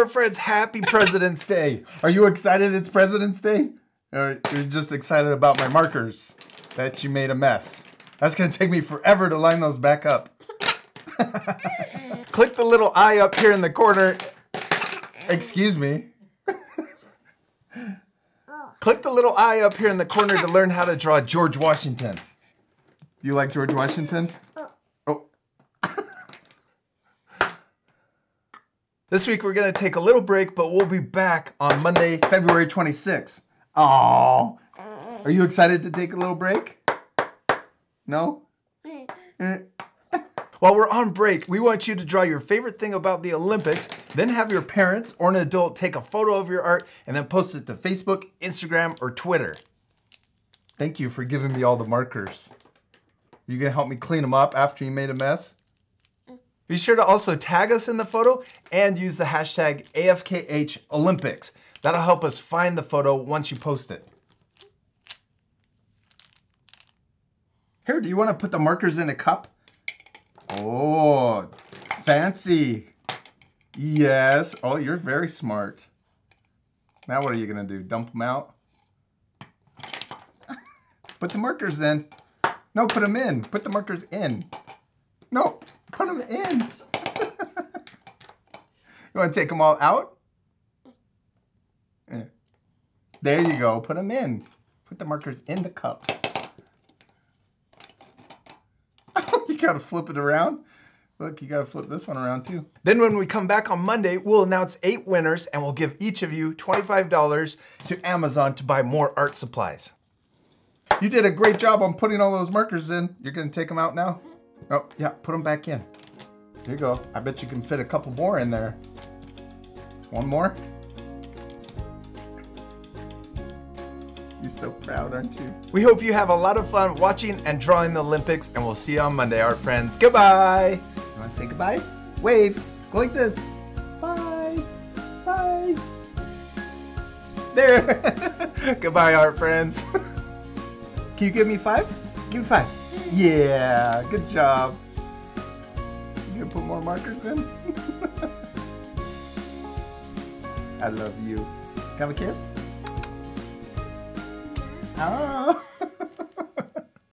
Art Friends, happy President's Day. Are you excited it's President's Day? Or you're just excited about my markers that you made a mess? That's gonna take me forever to line those back up. Click the little eye up here in the corner. Excuse me. Click the little eye up here in the corner to learn how to draw George Washington. Do you like George Washington? Oh. This week we're gonna take a little break, but we'll be back on Monday, February 26th. Oh, are you excited to take a little break? No? While we're on break, we want you to draw your favorite thing about the Olympics, then have your parents or an adult take a photo of your art and then post it to Facebook, Instagram, or Twitter. Thank you for giving me all the markers. You gonna help me clean them up after you made a mess? Be sure to also tag us in the photo and use the hashtag AFKHOlympics. That'll help us find the photo once you post it. Here, do you want to put the markers in a cup? Oh, fancy. Yes. Oh, you're very smart. Now what are you going to do? Dump them out? Put the markers in. No, put them in. Put the markers in. No, put them in. You want to take them all out? There you go. Put them in. Put the markers in the cup. You got to flip it around. Look, you got to flip this one around too. Then when we come back on Monday, we'll announce 8 winners and we'll give each of you $25 to Amazon to buy more art supplies. You did a great job on putting all those markers in. You're going to take them out now? Oh, yeah, put them back in. There you go. I bet you can fit a couple more in there. One more? You're so proud, aren't you? We hope you have a lot of fun watching and drawing the Olympics, and we'll see you on Monday, art friends. Goodbye. You want to say goodbye? Wave. Go like this. Bye. Bye. There. Goodbye, art friends. Can you give me 5? Give me 5. Yeah, good job. You gonna put more markers in? I love you. Can I have a kiss? Oh.